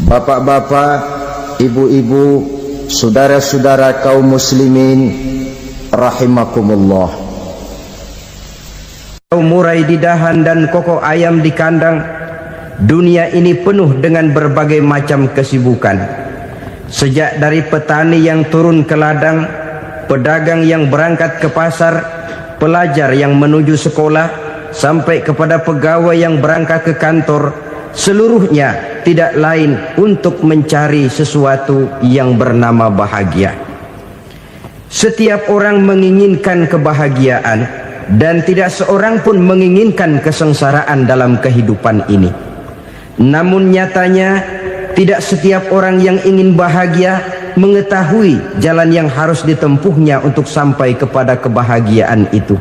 Bapak-bapak, ibu-ibu, saudara-saudara kaum muslimin rahimakumullah. Murai di dahan dan koko ayam di kandang, dunia ini penuh dengan berbagai macam kesibukan. Sejak dari petani yang turun ke ladang, pedagang yang berangkat ke pasar, pelajar yang menuju sekolah, sampai kepada pegawai yang berangkat ke kantor, seluruhnya tidak lain untuk mencari sesuatu yang bernama bahagia. Setiap orang menginginkan kebahagiaan, dan tidak seorang pun menginginkan kesengsaraan dalam kehidupan ini. Namun nyatanya tidak setiap orang yang ingin bahagia mengetahui jalan yang harus ditempuhnya untuk sampai kepada kebahagiaan itu.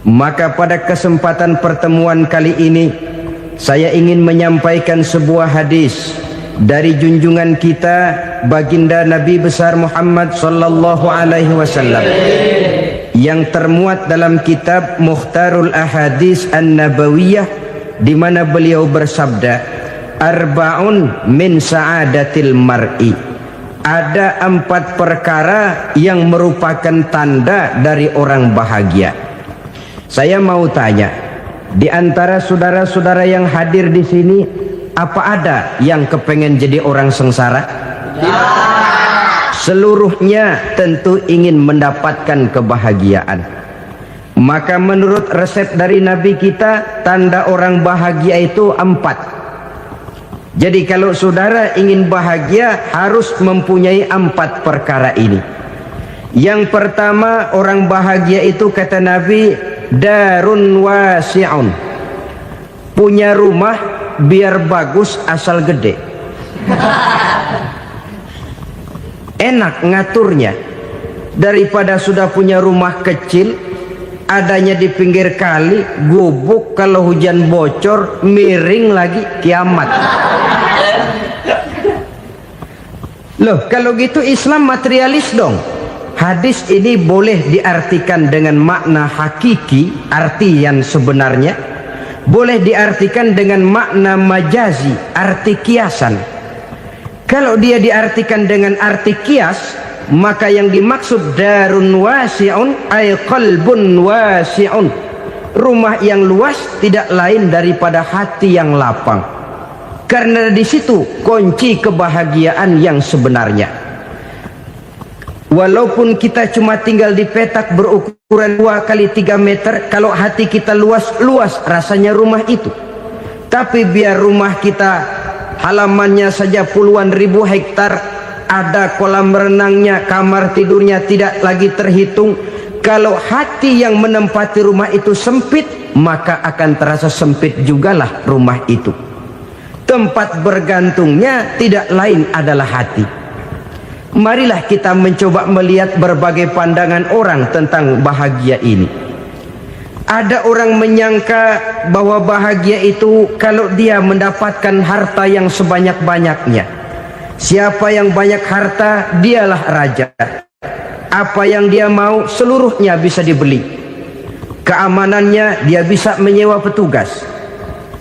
Maka pada kesempatan pertemuan kali ini, saya ingin menyampaikan sebuah hadis dari junjungan kita baginda Nabi besar Muhammad sallallahu alaihi wasallam yang termuat dalam kitab Mukhtarul Ahadits An-Nabawiyah, di mana beliau bersabda, arba'un min sa'adatil mar'i. Ada 4 perkara yang merupakan tanda dari orang bahagia. Saya mau tanya, di antara saudara-saudara yang hadir di sini, apa ada yang kepengen jadi orang sengsara? Seluruhnya tentu ingin mendapatkan kebahagiaan. Maka menurut resep dari Nabi kita, tanda orang bahagia itu 4. Jadi kalau saudara ingin bahagia, harus mempunyai 4 perkara ini. Yang pertama, orang bahagia itu kata Nabi, darun wasi'un, punya rumah biar bagus asal gede, enak ngaturnya, daripada sudah punya rumah kecil adanya di pinggir kali, gubuk, kalau hujan bocor miring lagi, kiamat. Loh, kalau gitu Islam materialis dong. Hadis ini boleh diartikan dengan makna hakiki, arti yang sebenarnya, boleh diartikan dengan makna majazi, arti kiasan. Kalau dia diartikan dengan arti kias, maka yang dimaksud darun wasi'un ay qalbun wasi'un, rumah yang luas tidak lain daripada hati yang lapang. Karena di situ kunci kebahagiaan yang sebenarnya. Walaupun kita cuma tinggal di petak berukuran 2 kali 3 meter, kalau hati kita luas-luas rasanya rumah itu. Tapi biar rumah kita halamannya saja puluhan ribu hektar, ada kolam renangnya, kamar tidurnya tidak lagi terhitung, kalau hati yang menempati rumah itu sempit, maka akan terasa sempit jugalah rumah itu. Tempat bergantungnya tidak lain adalah hati. Marilah kita mencoba melihat berbagai pandangan orang tentang bahagia ini. Ada orang menyangka bahwa bahagia itu kalau dia mendapatkan harta yang sebanyak-banyaknya. Siapa yang banyak harta, dialah raja. Apa yang dia mau, seluruhnya bisa dibeli. Keamanannya, dia bisa menyewa petugas.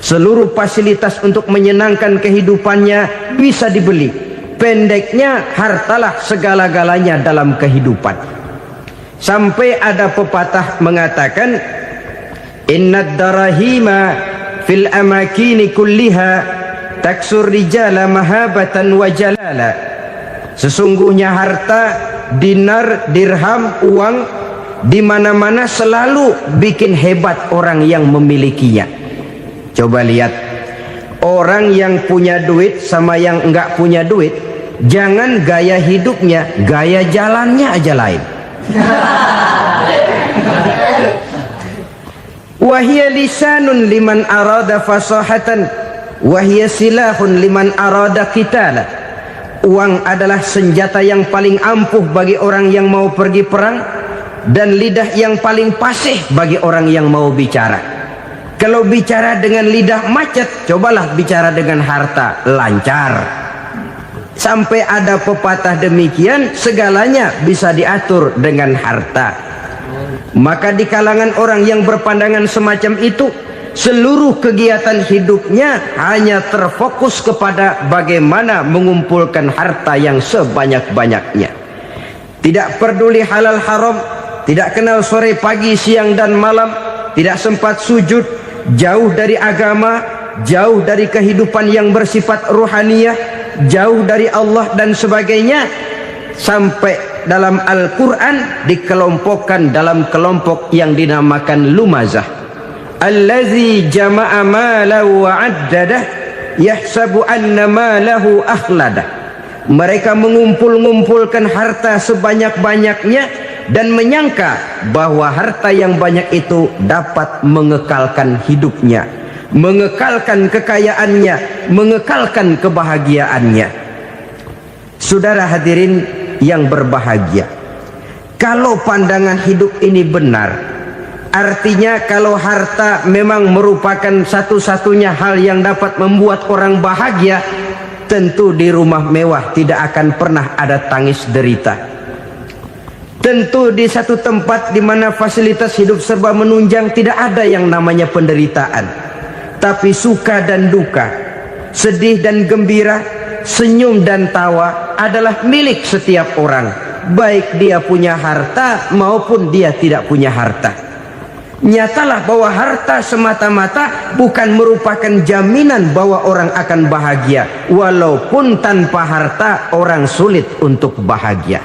Seluruh fasilitas untuk menyenangkan kehidupannya bisa dibeli. Pendeknya, hartalah segala-galanya dalam kehidupan. Sampai ada pepatah mengatakan, innad darahima fil amakini kulliha taksur rijala mahabatan wa jalala. Sesungguhnya harta, dinar, dirham, uang, di mana-mana selalu bikin hebat orang yang memilikinya. Coba lihat, orang yang punya duit sama yang enggak punya duit, jangan gaya hidupnya, gaya jalannya aja lain. Wahia lisanun liman arada fasahatan, wahia silahun liman arada qitala. Uang adalah senjata yang paling ampuh bagi orang yang mau pergi perang, dan lidah yang paling fasih bagi orang yang mau bicara. Kalau bicara dengan lidah macet, cobalah bicara dengan harta, lancar. Sampai ada pepatah demikian, segalanya bisa diatur dengan harta. Maka di kalangan orang yang berpandangan semacam itu, seluruh kegiatan hidupnya hanya terfokus kepada bagaimana mengumpulkan harta yang sebanyak-banyaknya. Tidak peduli halal haram, tidak kenal sore pagi siang dan malam, tidak sempat sujud, jauh dari agama, jauh dari kehidupan yang bersifat ruhaniyah, jauh dari Allah dan sebagainya. Sampai dalam Al-Quran dikelompokkan dalam kelompok yang dinamakan lumazah. Allazi jama'a malahu wa 'addadah yahsabu anna malahu akhladah. Mereka mengumpulkan harta sebanyak-banyaknya dan menyangka bahwa harta yang banyak itu dapat mengekalkan hidupnya, mengekalkan kekayaannya, mengekalkan kebahagiaannya. Saudara hadirin yang berbahagia, kalau pandangan hidup ini benar, artinya kalau harta memang merupakan satu-satunya hal yang dapat membuat orang bahagia, tentu di rumah mewah tidak akan pernah ada tangis derita. Tentu di satu tempat di mana fasilitas hidup serba menunjang tidak ada yang namanya penderitaan. Tapi suka dan duka, sedih dan gembira, senyum dan tawa adalah milik setiap orang, baik dia punya harta maupun dia tidak punya harta. Nyatalah bahwa harta semata-mata bukan merupakan jaminan bahwa orang akan bahagia, walaupun tanpa harta orang sulit untuk bahagia.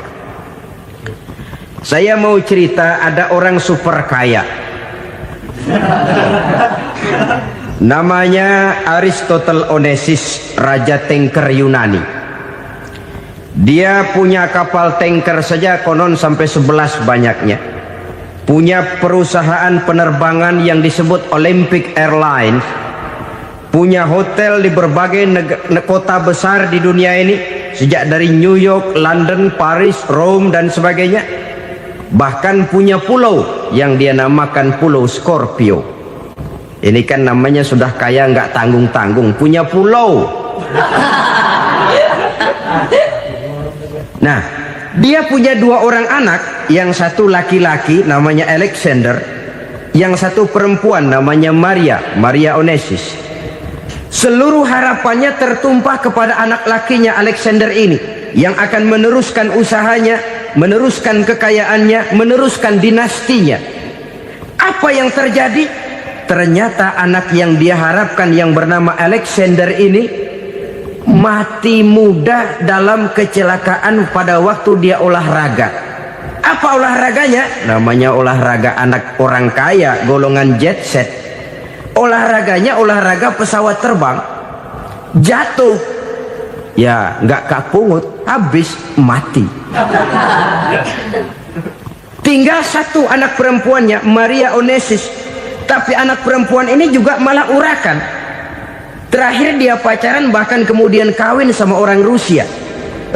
Saya mau cerita, ada orang super kaya, namanya Aristotle Onesimus, raja tanker Yunani. Dia punya kapal tanker saja konon sampai 11 banyaknya. Punya perusahaan penerbangan yang disebut Olympic Airlines. Punya hotel di berbagai kota besar di dunia ini, sejak dari New York, London, Paris, Rome dan sebagainya. Bahkan punya pulau yang dia namakan Pulau Scorpio. Ini kan namanya sudah kaya nggak tanggung-tanggung, punya pulau. Nah, dia punya 2 orang anak, yang satu laki-laki namanya Alexander, yang satu perempuan namanya Maria Onesimus. Seluruh harapannya tertumpah kepada anak lakinya Alexander ini, yang akan meneruskan usahanya, meneruskan kekayaannya, meneruskan dinastinya. Apa yang terjadi? Ternyata anak yang dia harapkan yang bernama Alexander ini mati muda dalam kecelakaan pada waktu dia olahraga. Apa olahraganya? Namanya olahraga anak orang kaya, golongan jet set. Olahraganya olahraga pesawat terbang. Jatuh, ya nggak kapungut, habis mati. Tinggal satu anak perempuannya, Maria Onesimus. Tapi anak perempuan ini juga malah urakan. Terakhir dia pacaran, bahkan kemudian kawin sama orang Rusia.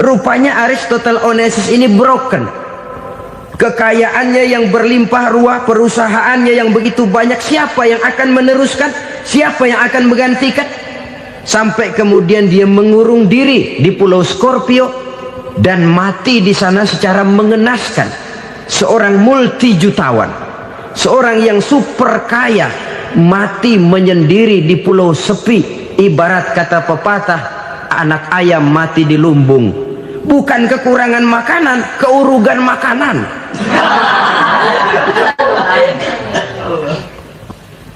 Rupanya Aristotle Onesimus ini broken. Kekayaannya yang berlimpah ruah, perusahaannya yang begitu banyak, siapa yang akan meneruskan? Siapa yang akan menggantikan? Sampai kemudian dia mengurung diri di Pulau Scorpio dan mati di sana secara mengenaskan. Seorang multi jutawan, seorang yang super kaya, mati menyendiri di pulau sepi. Ibarat kata pepatah, anak ayam mati di lumbung. Bukan kekurangan makanan, keurugan makanan.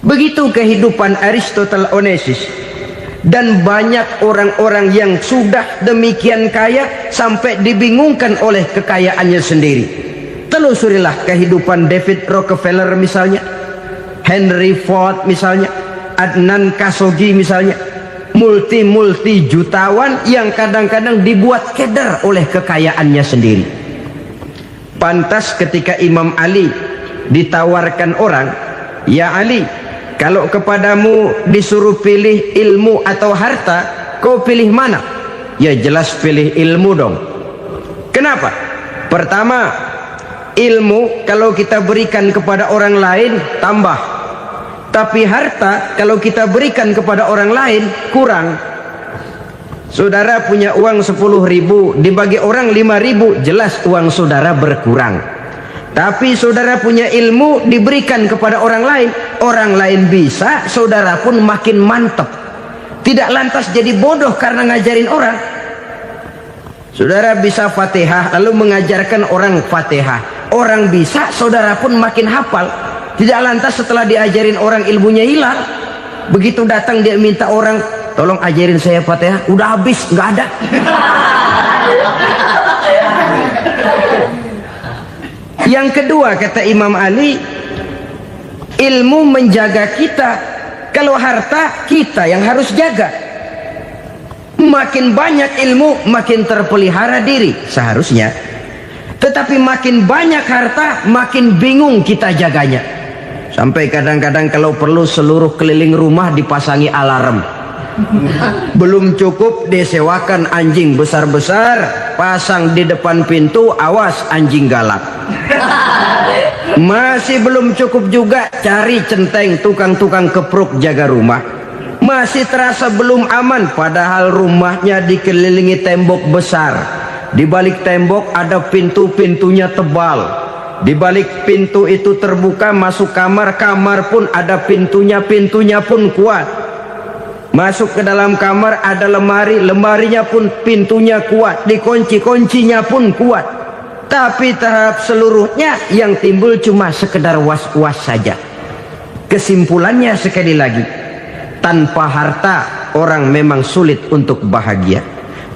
Begitu kehidupan Aristotle Onesimus. Dan banyak orang-orang yang sudah demikian kaya sampai dibingungkan oleh kekayaannya sendiri. Telusurilah kehidupan David Rockefeller misalnya, Henry Ford misalnya, Adnan Khashoggi misalnya. Multi jutawan yang kadang-kadang dibuat keder oleh kekayaannya sendiri. Pantas ketika Imam Ali ditawarkan orang, "Ya Ali, kalau kepadamu disuruh pilih ilmu atau harta, kau pilih mana?" Ya jelas pilih ilmu dong. Kenapa? Pertama, ilmu kalau kita berikan kepada orang lain tambah. Tapi harta kalau kita berikan kepada orang lain kurang. Saudara punya uang 10.000, dibagi orang 5.000, jelas uang saudara berkurang. Tapi saudara punya ilmu, diberikan kepada orang lain, orang lain bisa, saudara pun makin mantep. Tidak lantas jadi bodoh karena ngajarin orang. Saudara bisa Fatihah lalu mengajarkan orang Fatihah. Orang bisa, saudara pun makin hafal. Tidak lantas setelah diajarin orang ilmunya hilang. Begitu datang dia minta orang, tolong ajarin saya Fatihah, udah habis, nggak ada. Yang kedua kata Imam Ali, ilmu menjaga kita. Kalau harta, kita yang harus jaga. Makin banyak ilmu, makin terpelihara diri seharusnya. Tetapi makin banyak harta, makin bingung kita jaganya. Sampai kadang-kadang kalau perlu seluruh keliling rumah dipasangi alarm. Belum cukup disewakan anjing besar-besar, pasang di depan pintu, awas anjing galak. Masih belum cukup juga, cari centeng tukang-tukang kepruk jaga rumah. Masih terasa belum aman, padahal rumahnya dikelilingi tembok besar. Di balik tembok ada pintu-pintunya tebal. Di balik pintu itu terbuka masuk kamar, kamar pun ada pintunya, pintunya pun kuat. Masuk ke dalam kamar ada lemari, lemarinya pun pintunya kuat, dikunci, kuncinya pun kuat. Tapi tahap seluruhnya yang timbul cuma sekedar was-was saja. Kesimpulannya sekali lagi, tanpa harta orang memang sulit untuk bahagia.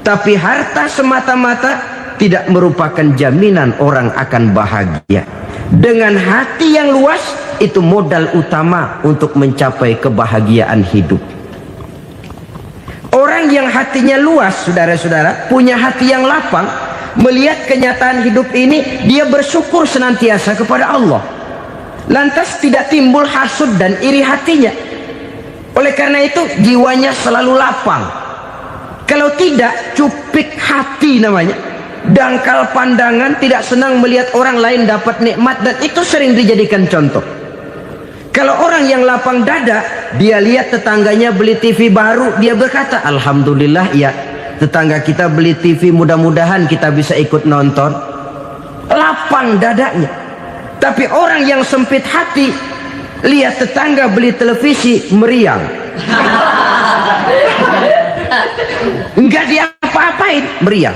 Tapi harta semata-mata tidak merupakan jaminan orang akan bahagia. Dengan hati yang luas, itu modal utama untuk mencapai kebahagiaan hidup. Orang yang hatinya luas, saudara-saudara, punya hati yang lapang, melihat kenyataan hidup ini, dia bersyukur senantiasa kepada Allah. Lantas tidak timbul hasud dan iri hatinya. Oleh karena itu, jiwanya selalu lapang. Kalau tidak, cupik hati namanya. Dangkal pandangan, tidak senang melihat orang lain dapat nikmat, dan itu sering dijadikan contoh. Kalau orang yang lapang dada, dia lihat tetangganya beli TV baru, dia berkata, alhamdulillah ya, tetangga kita beli TV, mudah-mudahan kita bisa ikut nonton. Lapang dadanya. Tapi orang yang sempit hati, lihat tetangga beli televisi, meriang. Enggak diapa-apain, meriang.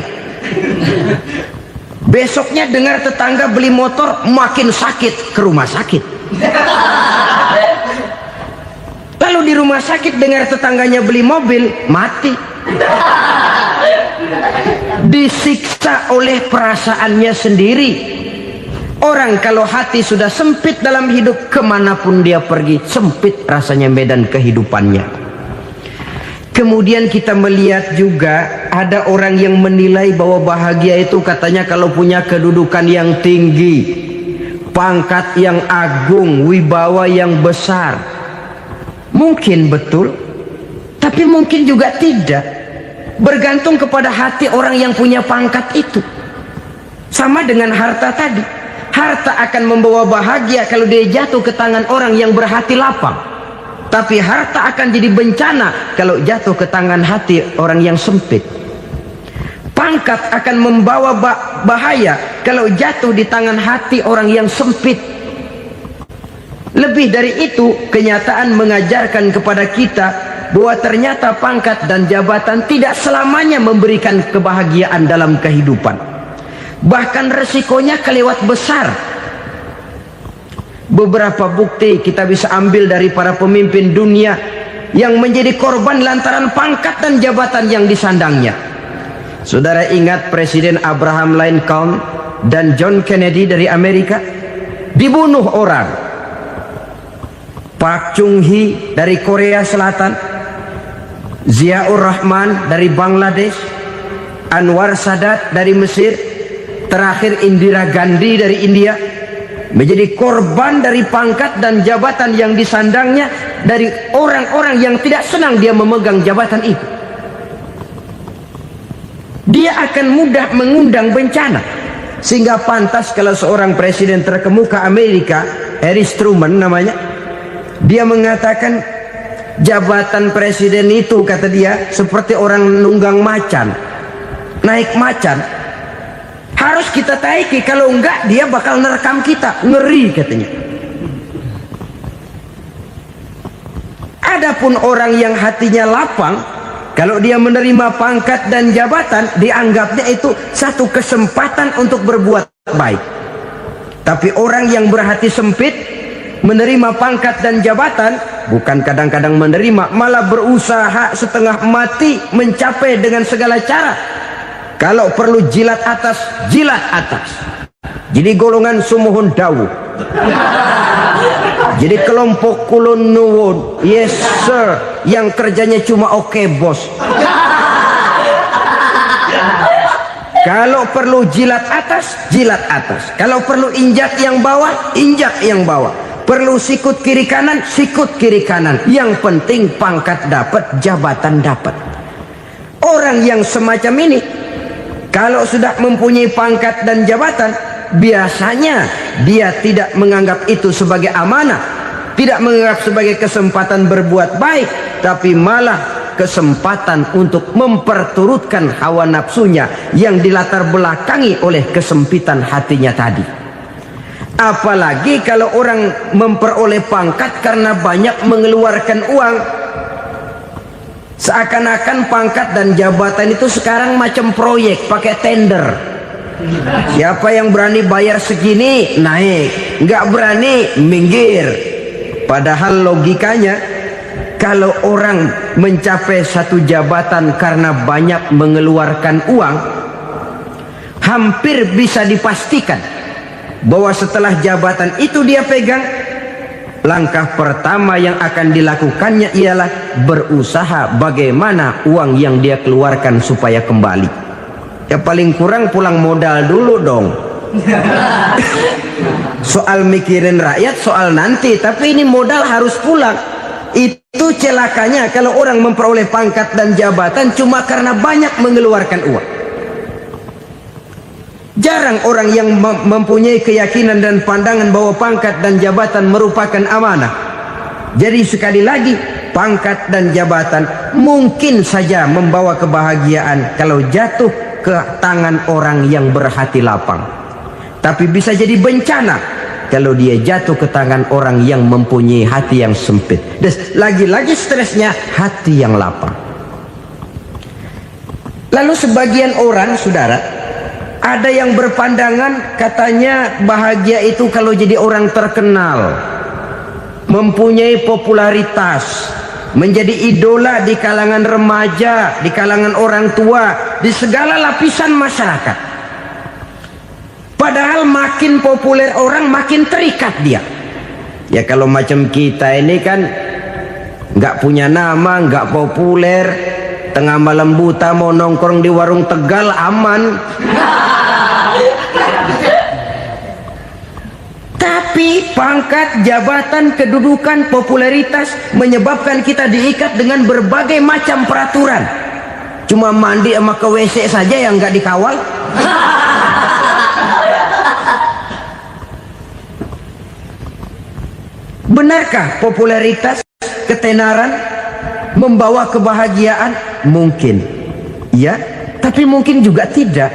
Besoknya dengar tetangga beli motor, makin sakit, ke rumah sakit. Lalu di rumah sakit dengar tetangganya beli mobil, mati. Disiksa oleh perasaannya sendiri. Orang kalau hati sudah sempit dalam hidup, kemanapun dia pergi, sempit rasanya medan kehidupannya. Kemudian kita melihat juga ada orang yang menilai bahwa bahagia itu katanya kalau punya kedudukan yang tinggi, pangkat yang agung, wibawa yang besar. Mungkin betul, tapi mungkin juga tidak. Bergantung kepada hati orang yang punya pangkat itu. Sama dengan harta tadi. Harta akan membawa bahagia kalau dia jatuh ke tangan orang yang berhati lapang. Tapi harta akan jadi bencana kalau jatuh ke tangan hati orang yang sempit. Pangkat akan membawa bahaya kalau jatuh di tangan hati orang yang sempit. Lebih dari itu, kenyataan mengajarkan kepada kita bahwa ternyata pangkat dan jabatan tidak selamanya memberikan kebahagiaan dalam kehidupan. Bahkan resikonya kelewat besar. Beberapa bukti kita bisa ambil dari para pemimpin dunia yang menjadi korban lantaran pangkat dan jabatan yang disandangnya. Saudara ingat Presiden Abraham Lincoln dan John Kennedy dari Amerika? Dibunuh orang. Park Chung-hee dari Korea Selatan, Ziaur Rahman dari Bangladesh, Anwar Sadat dari Mesir, terakhir Indira Gandhi dari India, menjadi korban dari pangkat dan jabatan yang disandangnya dari orang-orang yang tidak senang dia memegang jabatan itu. Dia akan mudah mengundang bencana. Sehingga pantas kalau seorang presiden terkemuka Amerika, Harry Truman namanya, dia mengatakan jabatan presiden itu, kata dia, seperti orang nunggang macan, naik macan. Harus kita taiki, kalau enggak dia bakal nerekam kita, ngeri katanya. Adapun orang yang hatinya lapang, kalau dia menerima pangkat dan jabatan, dianggapnya itu satu kesempatan untuk berbuat baik. Tapi orang yang berhati sempit, menerima pangkat dan jabatan, bukan kadang-kadang menerima, malah berusaha setengah mati mencapai dengan segala cara. Kalau perlu jilat atas, jilat atas. Jadi golongan sumuhun dawu. Jadi kelompok kulon nuwun, yes sir, yang kerjanya cuma oke bos. Kalau perlu jilat atas, jilat atas. Kalau perlu injak yang bawah, injak yang bawah. Perlu sikut kiri kanan, sikut kiri kanan. Yang penting pangkat dapat, jabatan dapat. Orang yang semacam ini, kalau sudah mempunyai pangkat dan jabatan, biasanya dia tidak menganggap itu sebagai amanah, tidak menganggap sebagai kesempatan berbuat baik, tapi malah kesempatan untuk memperturutkan hawa nafsunya yang dilatar belakangi oleh kesempitan hatinya tadi. Apalagi kalau orang memperoleh pangkat karena banyak mengeluarkan uang. Seakan-akan pangkat dan jabatan itu sekarang macam proyek, pakai tender. Siapa yang berani bayar segini naik, nggak berani minggir. Padahal logikanya, kalau orang mencapai satu jabatan karena banyak mengeluarkan uang, hampir bisa dipastikan bahwa setelah jabatan itu dia pegang, langkah pertama yang akan dilakukannya ialah berusaha bagaimana uang yang dia keluarkan supaya kembali. Ya paling kurang pulang modal dulu dong. Soal mikirin rakyat soal nanti, tapi ini modal harus pulang. Itu celakanya kalau orang memperoleh pangkat dan jabatan cuma karena banyak mengeluarkan uang. Jarang orang yang mempunyai keyakinan dan pandangan bahwa pangkat dan jabatan merupakan amanah. Jadi sekali lagi, pangkat dan jabatan mungkin saja membawa kebahagiaan kalau jatuh ke tangan orang yang berhati lapang. Tapi bisa jadi bencana kalau dia jatuh ke tangan orang yang mempunyai hati yang sempit. Dan lagi-lagi stresnya hati yang lapang. Lalu sebagian orang, saudara, ada yang berpandangan katanya bahagia itu kalau jadi orang terkenal, mempunyai popularitas, menjadi idola di kalangan remaja, di kalangan orang tua, di segala lapisan masyarakat. Padahal makin populer orang makin terikat dia. Ya kalau macam kita ini kan nggak punya nama, nggak populer, tengah malam buta mau nongkrong di warung Tegal aman. Tapi pangkat, jabatan, kedudukan, popularitas menyebabkan kita diikat dengan berbagai macam peraturan. Cuma mandi sama ke WC saja yang nggak dikawal. Benarkah popularitas, ketenaran membawa kebahagiaan? Mungkin. Ya, tapi mungkin juga tidak.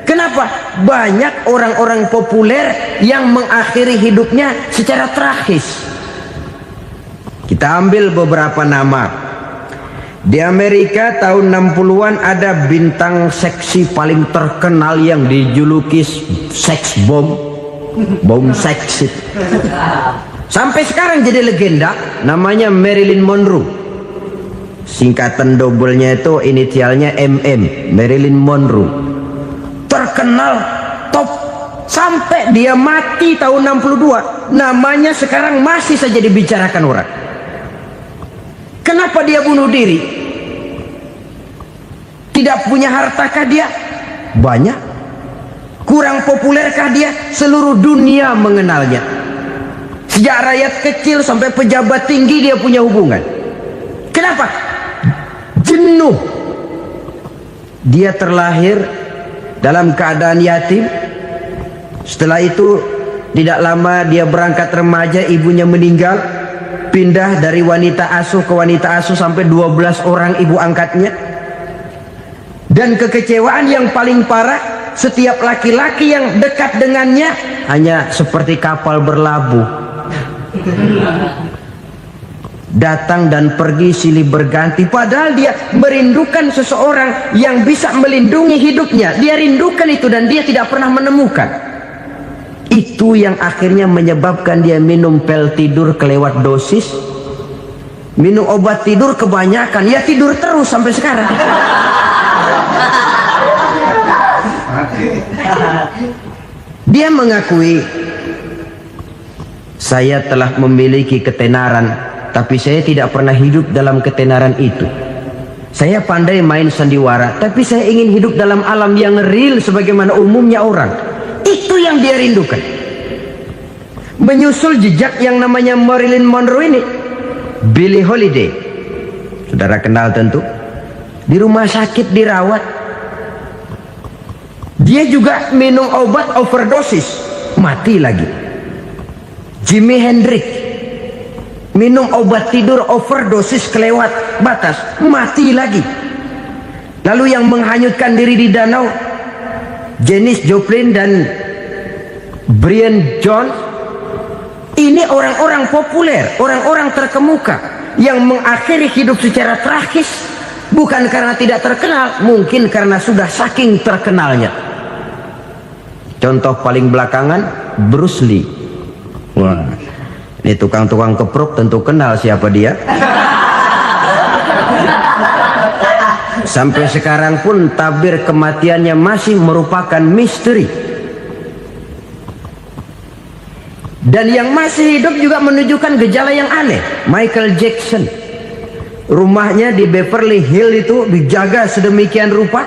Kenapa? Banyak orang-orang populer yang mengakhiri hidupnya secara tragis. Kita ambil beberapa nama. Di Amerika tahun 60-an ada bintang seksi paling terkenal yang dijuluki sex bomb. Bom seks. Sampai sekarang jadi legenda, namanya Marilyn Monroe. Singkatan doublenya itu inisialnya MM, Marilyn Monroe. Terkenal top sampai dia mati tahun 62, namanya sekarang masih saja dibicarakan orang. Kenapa dia bunuh diri? Tidak punya hartakah dia? Banyak. Kurang populerkah dia? Seluruh dunia mengenalnya. Sejak rakyat kecil sampai pejabat tinggi dia punya hubungan. Kenapa? Jenuh. Dia terlahir dalam keadaan yatim. Setelah itu tidak lama dia berangkat remaja, ibunya meninggal. Pindah dari wanita asuh ke wanita asuh sampai 12 orang ibu angkatnya. Dan kekecewaan yang paling parah, setiap laki-laki yang dekat dengannya hanya seperti kapal berlabuh. datang dan pergi silih berganti, padahal dia merindukan seseorang yang bisa melindungi hidupnya. Dia rindukan itu dan dia tidak pernah menemukan. Itu yang akhirnya menyebabkan dia minum pil tidur kelewat dosis, minum obat tidur kebanyakan, ya tidur terus sampai sekarang. Dia mengakui, saya telah memiliki ketenaran, tapi saya tidak pernah hidup dalam ketenaran itu. Saya pandai main sandiwara, tapi saya ingin hidup dalam alam yang real sebagaimana umumnya orang. Itu yang dia rindukan. Menyusul jejak yang namanya Marilyn Monroe ini, Billie Holiday, saudara kenal tentu, di rumah sakit dirawat. Dia juga minum obat overdosis, mati lagi. Jimi Hendrix minum obat tidur overdosis kelewat batas, mati lagi. Lalu yang menghanyutkan diri di danau, Janis Joplin dan Brian Jones. Ini orang-orang populer, orang-orang terkemuka yang mengakhiri hidup secara tragis, bukan karena tidak terkenal, mungkin karena sudah saking terkenalnya. Contoh paling belakangan, Bruce Lee. Wah, ini tukang-tukang keprok tentu kenal siapa dia. Sampai sekarang pun tabir kematiannya masih merupakan misteri. Dan yang masih hidup juga menunjukkan gejala yang aneh. Michael Jackson, rumahnya di Beverly Hills itu dijaga sedemikian rupa,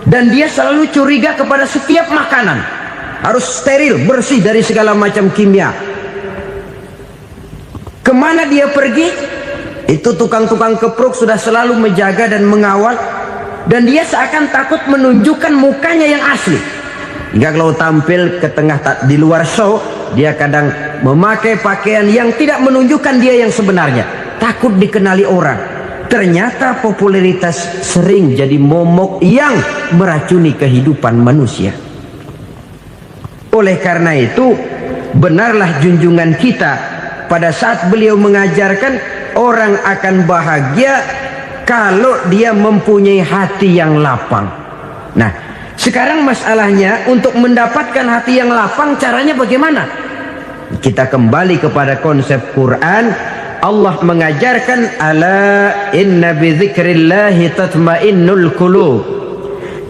dan dia selalu curiga kepada setiap makanan harus steril, bersih dari segala macam kimia. Kemana dia pergi, itu tukang-tukang keprok sudah selalu menjaga dan mengawal, dan dia seakan takut menunjukkan mukanya yang asli. Hingga kalau tampil ke tengah di luar show, dia kadang memakai pakaian yang tidak menunjukkan dia yang sebenarnya, takut dikenali orang. Ternyata popularitas sering jadi momok yang meracuni kehidupan manusia. Oleh karena itu, benarlah junjungan kita pada saat beliau mengajarkan orang akan bahagia kalau dia mempunyai hati yang lapang. Nah, sekarang masalahnya untuk mendapatkan hati yang lapang, caranya bagaimana? Kita kembali kepada konsep Quran. Allah mengajarkan, ala inna bi dzikrillahi tatmainnul qulub.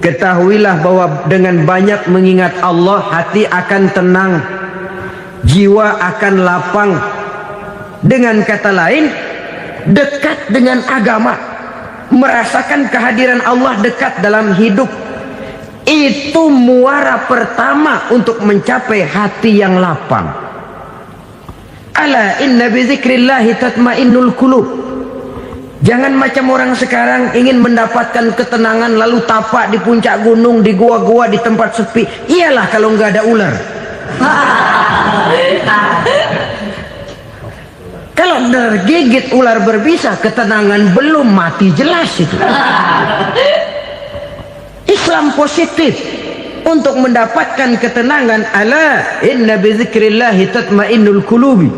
Ketahuilah bahwa dengan banyak mengingat Allah, hati akan tenang, jiwa akan lapang. Dengan kata lain, dekat dengan agama, merasakan kehadiran Allah dekat dalam hidup. Itu muara pertama untuk mencapai hati yang lapang. Ala inna bi dzikrillahi tatmainnul qulub. Jangan macam orang sekarang ingin mendapatkan ketenangan lalu tapak di puncak gunung, di gua-gua, di tempat sepi. Iyalah kalau nggak ada ular. Kalau tergigit ular berbisa, ketenangan belum, mati jelas itu. Islam positif untuk mendapatkan ketenangan. Ala inna bi dzikrillahi tatmainnul qulubi.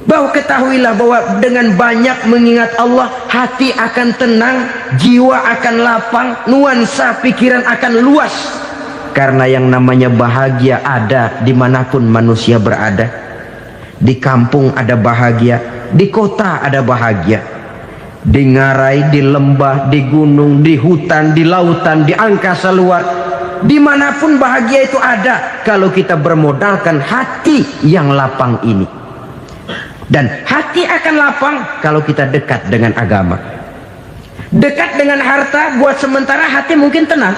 Bahwa ketahuilah bahwa dengan banyak mengingat Allah, hati akan tenang, jiwa akan lapang, nuansa pikiran akan luas. Karena yang namanya bahagia ada dimanapun manusia berada. Di kampung ada bahagia, di kota ada bahagia, di ngarai, di lembah, di gunung, di hutan, di lautan, di angkasa luar, dimanapun bahagia itu ada kalau kita bermodalkan hati yang lapang ini. Dan hati akan lapang kalau kita dekat dengan agama. Dekat dengan harta buat sementara hati mungkin tenang,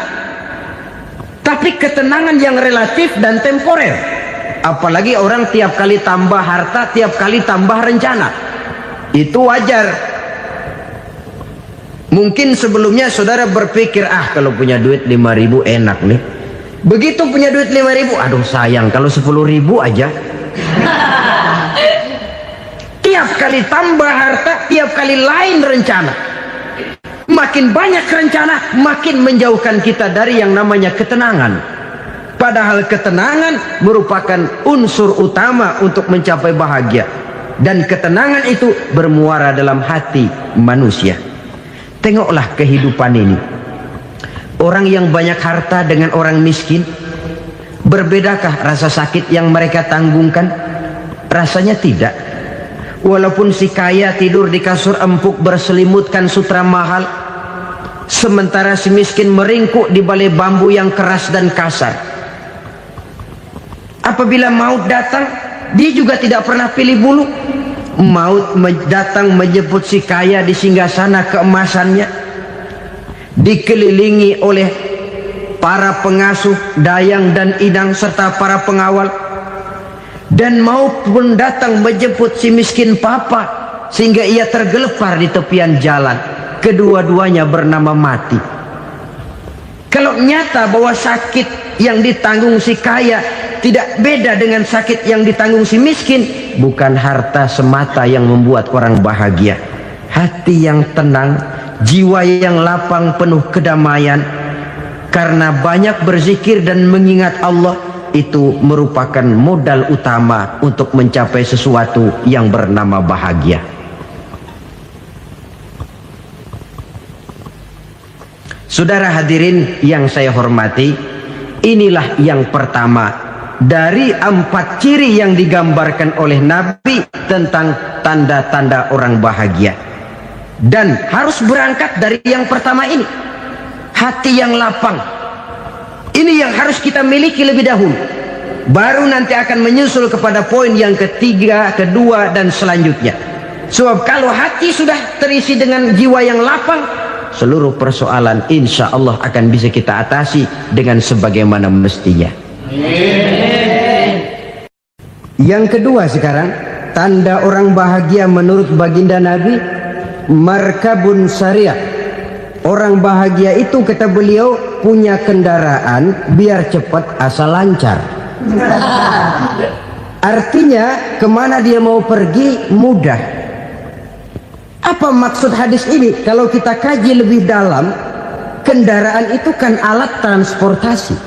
tapi ketenangan yang relatif dan temporer. Apalagi orang tiap kali tambah harta, tiap kali tambah rencana, itu wajar. Mungkin sebelumnya saudara berpikir, kalau punya duit 5.000 enak nih. Begitu punya duit 5.000, aduh sayang kalau 10.000 aja. Tiap kali tambah harta, tiap kali lain rencana. Makin banyak rencana, makin menjauhkan kita dari yang namanya ketenangan. Padahal ketenangan merupakan unsur utama untuk mencapai bahagia. dan ketenangan itu bermuara dalam hati manusia. Tengoklah kehidupan ini. Orang yang banyak harta dengan orang miskin, berbedakah rasa sakit yang mereka tanggungkan? Rasanya tidak. Walaupun si kaya tidur di kasur empuk berselimutkan sutra mahal, sementara si miskin meringkuk di balai bambu yang keras dan kasar. Apabila maut datang, dia juga tidak pernah pilih bulu. Maut datang menjemput si kaya di singgasana keemasannya, dikelilingi oleh para pengasuh, dayang dan idang serta para pengawal. Dan maut pun datang menjemput si miskin papa, sehingga ia tergelepar di tepian jalan. Kedua-duanya bernama mati. Kalau nyata bahwa sakit yang ditanggung si kaya tidak beda dengan sakit yang ditanggung si miskin, bukan harta semata yang membuat orang bahagia. Hati yang tenang, jiwa yang lapang penuh kedamaian karena banyak berzikir dan mengingat Allah, itu merupakan modal utama untuk mencapai sesuatu yang bernama bahagia. Saudara hadirin yang saya hormati, inilah yang pertama dari 4 ciri yang digambarkan oleh Nabi tentang tanda-tanda orang bahagia. Dan harus berangkat dari yang pertama ini, hati yang lapang. Ini yang harus kita miliki lebih dahulu, baru nanti akan menyusul kepada poin yang ketiga, kedua dan selanjutnya. Sebab kalau hati sudah terisi dengan jiwa yang lapang, seluruh persoalan insya Allah akan bisa kita atasi dengan sebagaimana mestinya. Yang kedua sekarang, tanda orang bahagia menurut baginda Nabi, markabun syariah. Orang bahagia itu, kata beliau, punya kendaraan biar cepat asal lancar. Artinya kemana dia mau pergi mudah. Apa maksud hadis ini? Kalau kita kaji lebih dalam, kendaraan itu kan alat transportasi.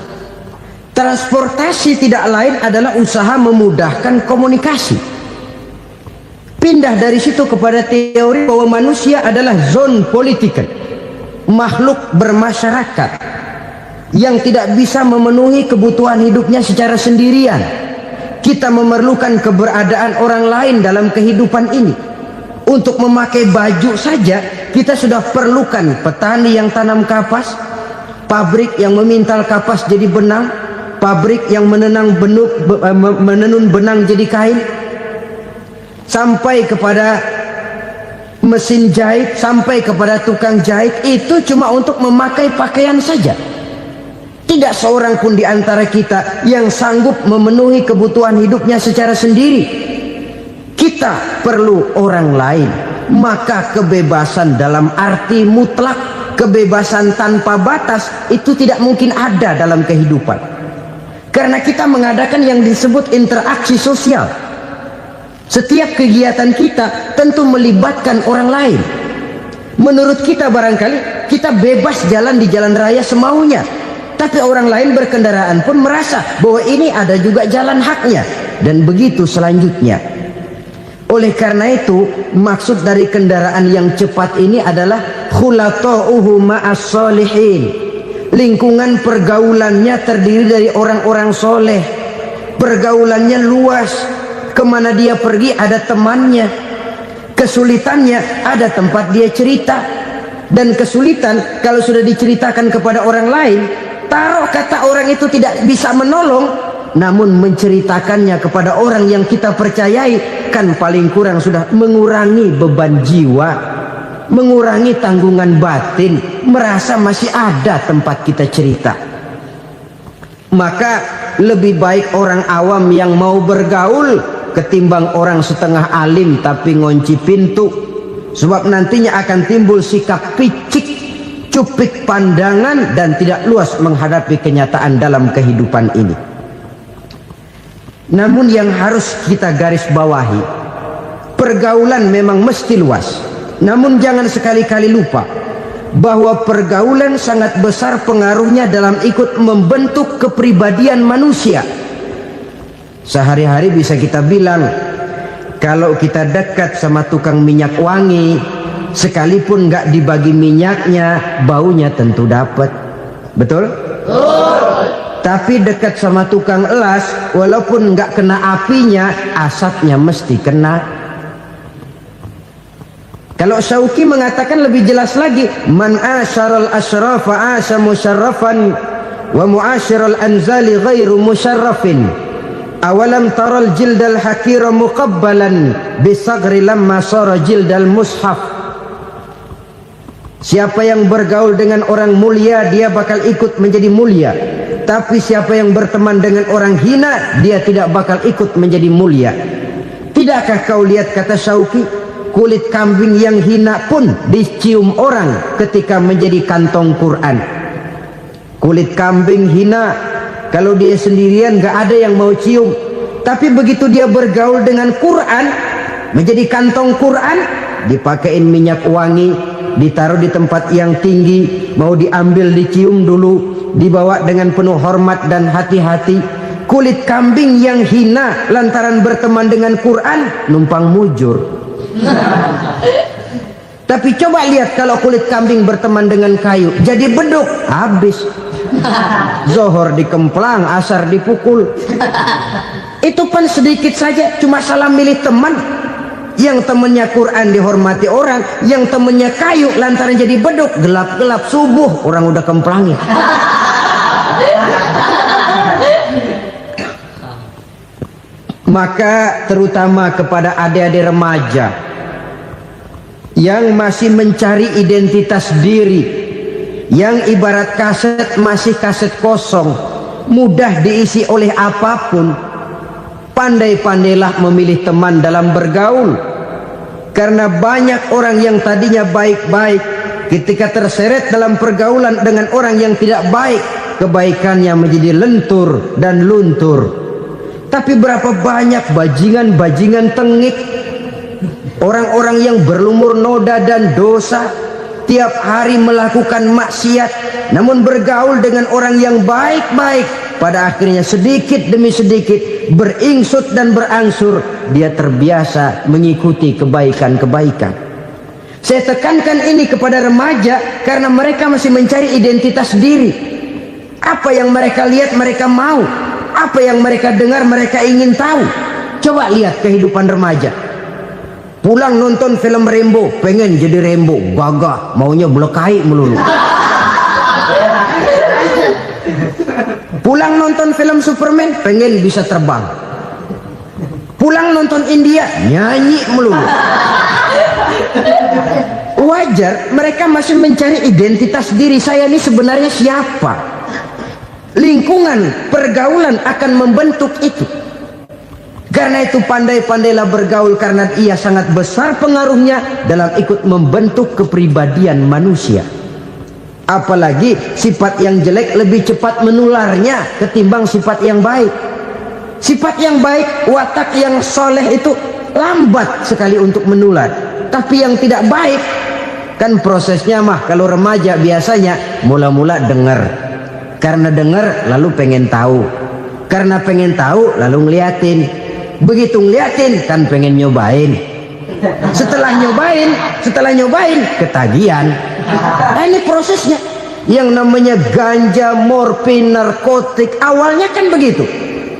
Transportasi tidak lain adalah usaha memudahkan komunikasi. Pindah dari situ kepada teori bahwa manusia adalah zon political, makhluk bermasyarakat yang tidak bisa memenuhi kebutuhan hidupnya secara sendirian. Kita memerlukan keberadaan orang lain dalam kehidupan ini. Untuk memakai baju saja kita sudah perlukan petani yang tanam kapas, pabrik yang memintal kapas jadi benang, pabrik yang menenun benang jadi kain, sampai kepada mesin jahit, sampai kepada tukang jahit. Itu cuma untuk memakai pakaian saja. Tidak seorang pun di antara kita yang sanggup memenuhi kebutuhan hidupnya secara sendiri. Kita perlu orang lain. Maka kebebasan dalam arti mutlak, kebebasan tanpa batas, itu tidak mungkin ada dalam kehidupan. Karena kita mengadakan yang disebut interaksi sosial. Setiap kegiatan kita tentu melibatkan orang lain. Menurut kita barangkali kita bebas jalan di jalan raya semaunya, tapi orang lain berkendaraan pun merasa bahwa ini ada juga jalan haknya, dan begitu selanjutnya. Oleh karena itu, maksud dari kendaraan yang cepat ini adalah khulata'uhu ma'as solihin. Lingkungan pergaulannya terdiri dari orang-orang soleh. Pergaulannya luas. Kemana dia pergi ada temannya. Kesulitannya ada tempat dia cerita. Dan kesulitan kalau sudah diceritakan kepada orang lain, taruh kata orang itu tidak bisa menolong, namun menceritakannya kepada orang yang kita percayai, kan paling kurang sudah mengurangi beban jiwa, mengurangi tanggungan batin, merasa masih ada tempat kita cerita. Maka lebih baik orang awam yang mau bergaul ketimbang orang setengah alim tapi ngunci pintu. Sebab nantinya akan timbul sikap picik, cupik pandangan, dan tidak luas menghadapi kenyataan dalam kehidupan ini. Namun yang harus kita garis bawahi, pergaulan memang mesti luas. Namun jangan sekali-kali lupa bahwa pergaulan sangat besar pengaruhnya dalam ikut membentuk kepribadian manusia. Sehari-hari bisa kita bilang, Kalau kita dekat sama tukang minyak wangi, sekalipun nggak dibagi minyaknya, baunya tentu dapat. Betul? Tapi dekat sama tukang elas, walaupun nggak kena apinya, asapnya mesti kena. Kalau Syauqi mengatakan lebih jelas lagi, man asyaral asyrafa asa musyarrafan wa muasyiral anzali ghairu musyarrafin. Awalam taral jildal hakira muqabbalan bisagri lamma sara jildal mushaf. Siapa yang bergaul dengan orang mulia, dia bakal ikut menjadi mulia. Tapi siapa yang berteman dengan orang hina, dia tidak bakal ikut menjadi mulia. Tidakkah kau lihat, kata Syauqi, kulit kambing yang hina pun dicium orang ketika menjadi kantong Quran. Kulit kambing hina, kalau dia sendirian gak ada yang mau cium. Tapi begitu dia bergaul dengan Quran, menjadi kantong Quran, dipakein minyak wangi, ditaruh di tempat yang tinggi, mau diambil dicium dulu, dibawa dengan penuh hormat dan hati-hati. Kulit kambing yang hina lantaran berteman dengan Quran, numpang mujur. Tapi coba lihat kalau kulit kambing berteman dengan kayu, jadi beduk, habis. Zohor dikemplang, asar dipukul. Itu pun sedikit saja, cuma salah milih teman. Yang temannya Quran dihormati orang, yang temannya kayu lantaran jadi beduk, gelap-gelap subuh orang udah kemplangi. Maka terutama kepada adik-adik remaja yang masih mencari identitas diri, yang ibarat kaset masih kaset kosong, mudah diisi oleh apapun, pandai-pandailah memilih teman dalam bergaul. Karena banyak orang yang tadinya baik-baik, ketika terseret dalam pergaulan dengan orang yang tidak baik, kebaikannya menjadi lentur dan luntur. Tapi berapa banyak bajingan-bajingan tengik, orang-orang yang berlumur noda dan dosa, tiap hari melakukan maksiat, namun bergaul dengan orang yang baik-baik, pada akhirnya sedikit demi sedikit beringsut dan berangsur dia terbiasa mengikuti kebaikan-kebaikan. Saya tekankan ini kepada remaja karena mereka masih mencari identitas diri. Apa yang mereka lihat mereka mau, apa yang mereka dengar mereka ingin tahu. Coba lihat kehidupan remaja. Pulang nonton film Rambo, pengen jadi Rambo, gagah, maunya belekai melulu. Pulang nonton film Superman, pengen bisa terbang. Pulang nonton India, nyanyi melulu. Wajar, mereka masih mencari identitas diri. Saya ini sebenarnya siapa? Lingkungan, pergaulan akan membentuk itu. Karena itu pandai-pandailah bergaul, karena ia sangat besar pengaruhnya dalam ikut membentuk kepribadian manusia. Apalagi sifat yang jelek lebih cepat menularnya ketimbang sifat yang baik. Sifat yang baik, watak yang soleh itu lambat sekali untuk menular. Tapi yang tidak baik, kan prosesnya mah kalau remaja biasanya mula-mula dengar. Karena dengar lalu pengen tahu. Karena pengen tahu lalu ngeliatin. Begitu ngeliatin kan pengen nyobain. Setelah nyobain ketagihan. Nah, ini prosesnya. Yang namanya ganja, morfin, narkotik, awalnya kan begitu.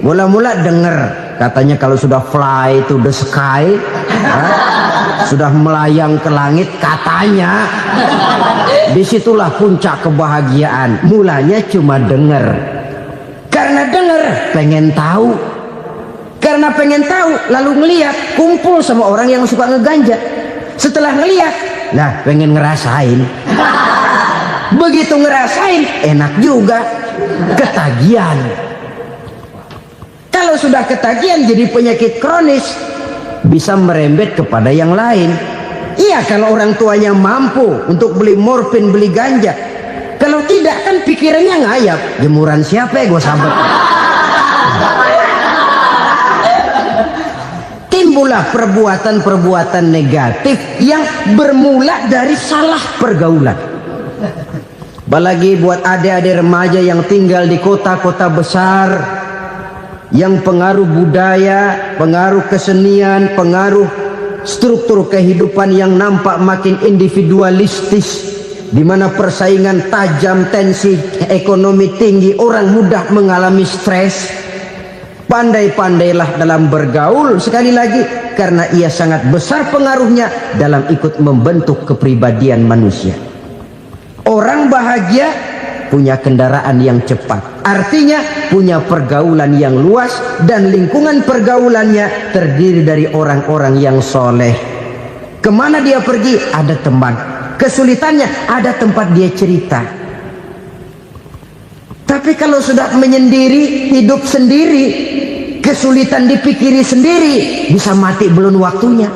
Mula-mula denger, katanya kalau sudah fly to the sky, sudah melayang ke langit, katanya disitulah puncak kebahagiaan. Mulanya cuma denger. Karena denger pengen tahu. Karena pengen tahu lalu ngeliat, kumpul sama orang yang suka ngeganja. Setelah ngeliat, nah pengen ngerasain. Begitu ngerasain enak juga, ketagihan. Kalau sudah ketagihan jadi penyakit kronis, bisa merembet kepada yang lain. Iya, kalau orang tuanya mampu untuk beli morfin, beli ganja. Kalau tidak kan pikirannya ngayap, jemuran siapa ya gue sabet. Timbullah perbuatan-perbuatan negatif yang bermula dari salah pergaulan. Apalagi buat adik-adik remaja yang tinggal di kota-kota besar, yang pengaruh budaya, pengaruh kesenian, pengaruh struktur kehidupan yang nampak makin individualistis, di mana persaingan tajam, tensi ekonomi tinggi, orang mudah mengalami stres. Pandai-pandailah dalam bergaul, sekali lagi, karena ia sangat besar pengaruhnya dalam ikut membentuk kepribadian manusia. Orang bahagia punya kendaraan yang cepat, artinya punya pergaulan yang luas, dan lingkungan pergaulannya terdiri dari orang-orang yang soleh. Kemana dia pergi ada teman, kesulitannya ada tempat dia cerita. Tapi kalau sudah menyendiri, hidup sendiri, kesulitan dipikiri sendiri, bisa mati belum waktunya.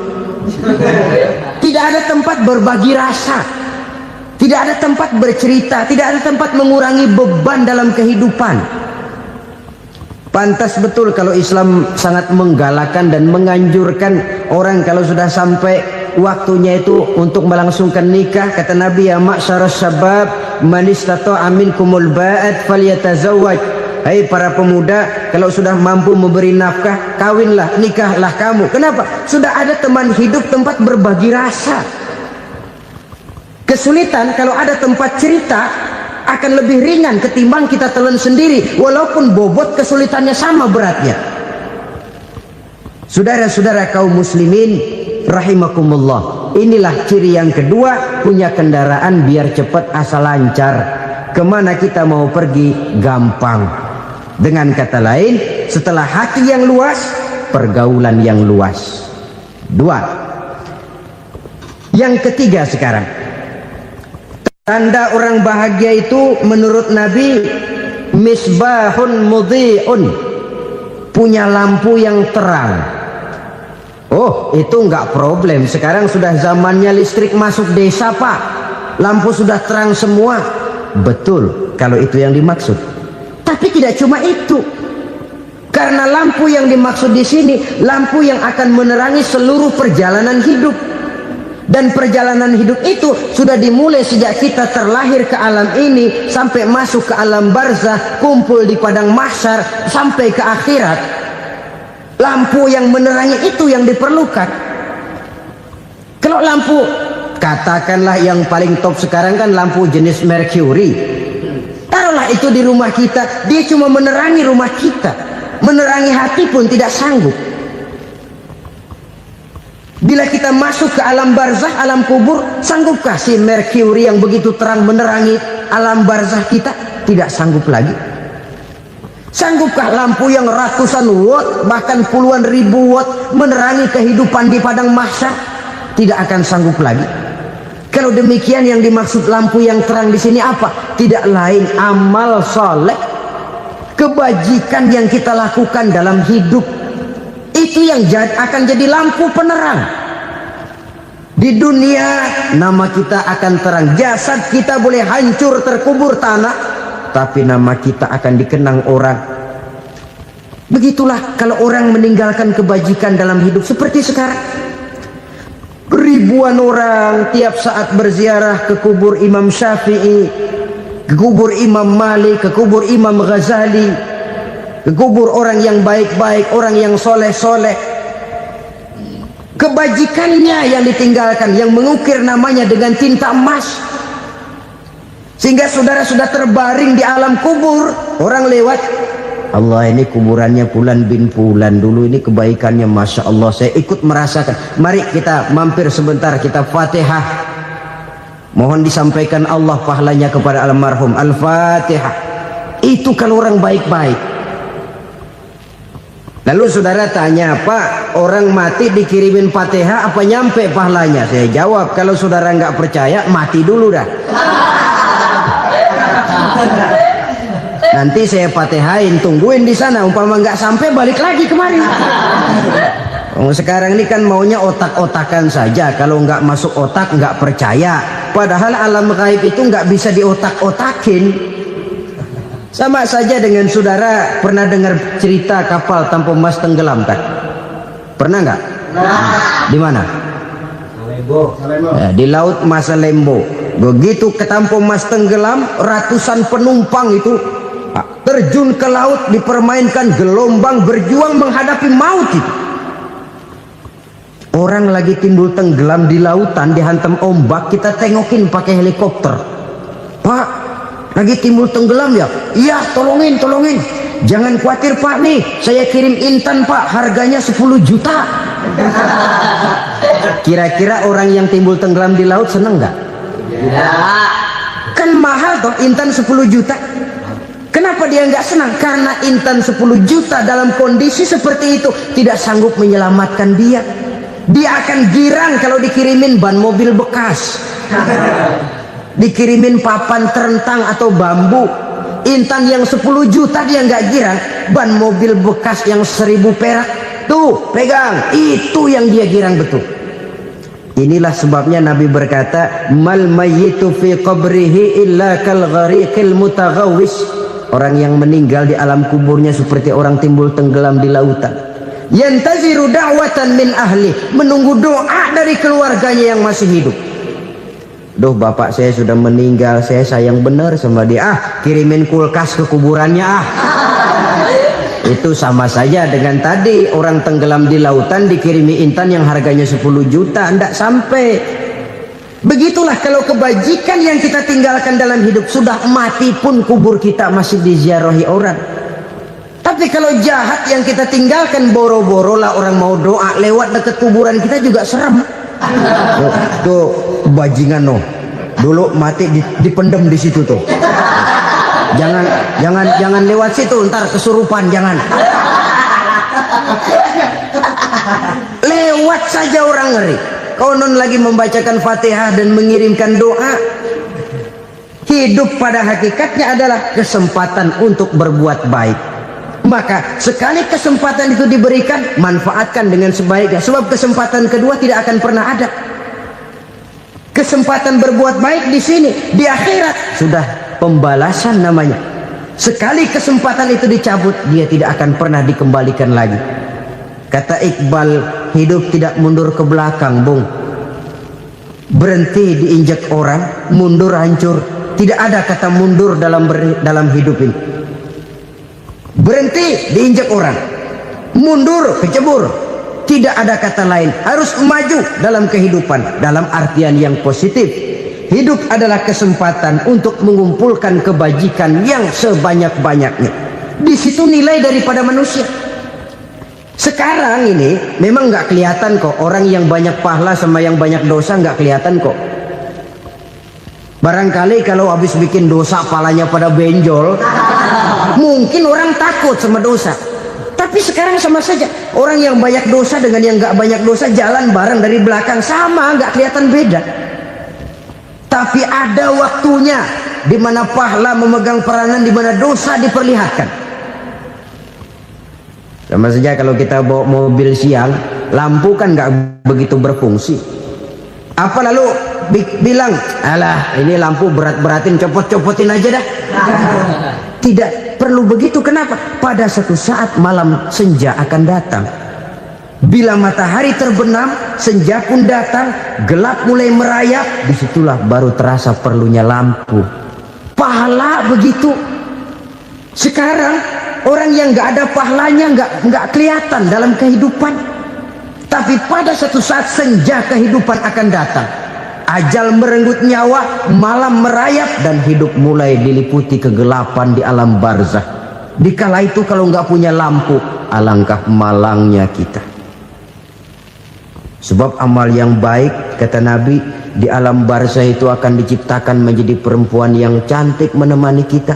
Tidak ada tempat berbagi rasa, tidak ada tempat bercerita, tidak ada tempat mengurangi beban dalam kehidupan. Pantas betul kalau Islam sangat menggalakkan dan menganjurkan orang kalau sudah sampai waktunya itu untuk melangsungkan nikah. Kata Nabi, ya ma'syaras syabab man istata'a minkumul ba'at falyatazawwaj. Hai para pemuda, kalau sudah mampu memberi nafkah, kawinlah, nikahlah kamu. Kenapa? Sudah ada teman hidup, tempat berbagi rasa. Kesulitan kalau ada tempat cerita akan lebih ringan ketimbang kita telan sendiri, walaupun bobot kesulitannya sama beratnya. Saudara-saudara kaum muslimin rahimakumullah, inilah ciri yang kedua, punya kendaraan biar cepat asal lancar. Kemana kita mau pergi gampang. Dengan kata lain, setelah hati yang luas, pergaulan yang luas. Dua. Yang ketiga sekarang, tanda orang bahagia itu menurut Nabi, misbahun mudhi'un, punya lampu yang terang. Oh, itu enggak problem. Sekarang sudah zamannya listrik masuk desa, Pak. Lampu sudah terang semua. Betul, kalau itu yang dimaksud. Tapi tidak cuma itu. Karena lampu yang dimaksud di sini, lampu yang akan menerangi seluruh perjalanan hidup. Dan perjalanan hidup itu sudah dimulai sejak kita terlahir ke alam ini, sampai masuk ke alam barzah, kumpul di padang mahsyar, sampai ke akhirat. Lampu yang menerangi itu yang diperlukan. Kalau lampu, katakanlah yang paling top sekarang kan lampu jenis Mercury. Taruhlah itu di rumah kita, dia cuma menerangi rumah kita, menerangi hati pun tidak sanggup. Bila kita masuk ke alam barzah, alam kubur, sanggupkah si Mercury yang begitu terang menerangi alam barzah kita? Tidak sanggup lagi. Sanggupkah lampu yang ratusan watt, bahkan puluhan ribu watt menerangi kehidupan di padang mahsyar? Tidak akan sanggup lagi. Kalau demikian, yang dimaksud lampu yang terang di sini apa? Tidak lain amal soleh, kebajikan yang kita lakukan dalam hidup. Itu yang akan jadi lampu penerang. Di dunia nama kita akan terang. Jasad kita boleh hancur terkubur tanah, tapi nama kita akan dikenang orang. Begitulah kalau orang meninggalkan kebajikan dalam hidup seperti sekarang. Ribuan orang tiap saat berziarah ke kubur Imam Syafi'i, ke kubur Imam Malik, ke kubur Imam Ghazali, ke kubur orang yang baik-baik, orang yang soleh-soleh. Kebajikannya yang ditinggalkan, yang mengukir namanya dengan tinta emas, sehingga saudara sudah terbaring di alam kubur. Orang lewat, Allah, ini kuburannya Fulan bin Fulan, dulu ini kebaikannya Masya Allah, saya ikut merasakan. Mari kita mampir sebentar, kita Fatihah, mohon disampaikan Allah pahalanya kepada almarhum. Al-Fatihah. Itu kalau orang baik-baik. Lalu saudara tanya, Pak, orang mati dikirimin Fatihah apa nyampe pahalanya? Saya jawab, kalau saudara nggak percaya, mati dulu dah. Nanti saya Fatihain, tungguin di sana. Umpama nggak sampai, balik lagi kemari. Sekarang ini kan maunya otak-otakan saja. Kalau nggak masuk otak, nggak percaya. Padahal alam gaib itu nggak bisa diotak-otakin. Sama saja dengan saudara pernah dengar cerita kapal tanpa emas tenggelam kan? Pernah nggak? Di mana? Ya, di laut Masa Lembo. Begitu ke tanpa emas tenggelam, ratusan penumpang itu terjun ke laut, dipermainkan gelombang, berjuang menghadapi maut itu. Orang lagi timbul tenggelam di lautan, dihantam ombak, kita tengokin pakai helikopter. Pak, lagi timbul tenggelam ya? Iya, tolongin. Jangan khawatir Pak, nih saya kirim intan Pak, harganya 10 juta. Kira-kira orang yang timbul tenggelam di laut seneng nggak? Tidak. Kan mahal toh intan 10 juta. Kenapa dia nggak senang? Karena intan 10 juta dalam kondisi seperti itu tidak sanggup menyelamatkan dia. Dia akan girang kalau dikirimin ban mobil bekas, dikirimin papan terentang atau bambu. Intan yang 10 juta dia nggak girang, ban mobil bekas yang 1000 perak tuh pegang, itu yang dia girang betul. Inilah sebabnya Nabi berkata, mal mayyitu fi qabrihi illa kal ghariqil mutaghawwis. Orang yang meninggal di alam kuburnya seperti orang timbul tenggelam di lautan. Yantaziru da'watan min ahli, menunggu doa dari keluarganya yang masih hidup. Duh, bapak saya sudah meninggal, saya sayang benar sama dia. Kirimin kulkas ke kuburannya Itu sama saja dengan tadi orang tenggelam di lautan dikirimi intan yang harganya 10 juta, tidak sampai. Begitulah kalau kebajikan yang kita tinggalkan dalam hidup, sudah mati pun kubur kita masih diziarahi orang. Tapi kalau jahat yang kita tinggalkan, boro-boro lah orang mau doa lewat dekat kuburan kita juga serem. Tuh bajingan no, dulu mati dipendem di situ tuh. Jangan lewat situ, ntar kesurupan, jangan. Lewat saja orang ngeri. Konon lagi membacakan Fatihah dan mengirimkan doa. Hidup pada hakikatnya adalah kesempatan untuk berbuat baik. Maka sekali kesempatan itu diberikan, manfaatkan dengan sebaiknya. Sebab kesempatan kedua tidak akan pernah ada. Kesempatan berbuat baik di sini, di akhirat sudah pembalasan namanya. Sekali kesempatan itu dicabut, dia tidak akan pernah dikembalikan lagi. Kata Iqbal, hidup tidak mundur ke belakang, Bung. Berhenti diinjak orang, mundur hancur. Tidak ada kata mundur dalam hidup ini. Berhenti diinjak orang, mundur kecebur. Tidak ada kata lain, harus maju dalam kehidupan dalam artian yang positif. Hidup adalah kesempatan untuk mengumpulkan kebajikan yang sebanyak-banyaknya. Di situ nilai daripada manusia. Sekarang ini memang nggak kelihatan kok, orang yang banyak pahala sama yang banyak dosa nggak kelihatan kok. Barangkali kalau habis bikin dosa palanya pada benjol, mungkin orang takut sama dosa. Tapi sekarang sama saja, orang yang banyak dosa dengan yang nggak banyak dosa jalan bareng dari belakang, sama, nggak kelihatan beda. Tapi ada waktunya di mana pahala memegang peranan, di mana dosa diperlihatkan. Sama saja kalau kita bawa mobil siang, lampu kan nggak begitu berfungsi. Apa lalu bilang, alah ini lampu berat-beratin, copot-copotin aja dah. Tidak perlu begitu. Kenapa? Pada satu saat malam senja akan datang. Bila matahari terbenam, senja pun datang, gelap mulai merayap, disitulah baru terasa perlunya lampu. Pahala begitu. Sekarang orang yang nggak ada pahalanya nggak kelihatan dalam kehidupan. Tapi pada satu saat senja kehidupan akan datang. Ajal merenggut nyawa, malam merayap, dan hidup mulai diliputi kegelapan di alam barzah. Dikala itu kalau nggak punya lampu, alangkah malangnya kita. Sebab amal yang baik, kata Nabi, di alam barzah itu akan diciptakan menjadi perempuan yang cantik menemani kita.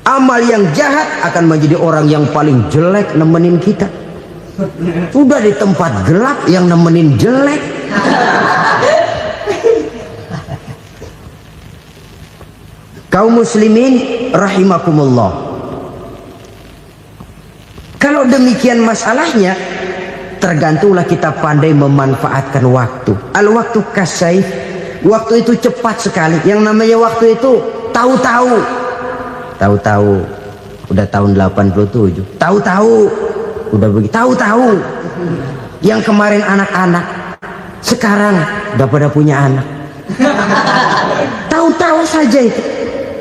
Amal yang jahat akan menjadi orang yang paling jelek nemenin kita. Sudah di tempat gelap yang nemenin jelek. Kaum muslimin rahimakumullah. Kalau demikian masalahnya, tergantunglah kita pandai memanfaatkan waktu. Al-waktu kasayf, waktu itu cepat sekali. Yang namanya waktu itu tahu-tahu. Tahu-tahu udah tahun 87. Tahu-tahu udah begitu. Tahu-tahu yang kemarin anak-anak, sekarang udah pada punya anak. Tahu-tahu saja itu.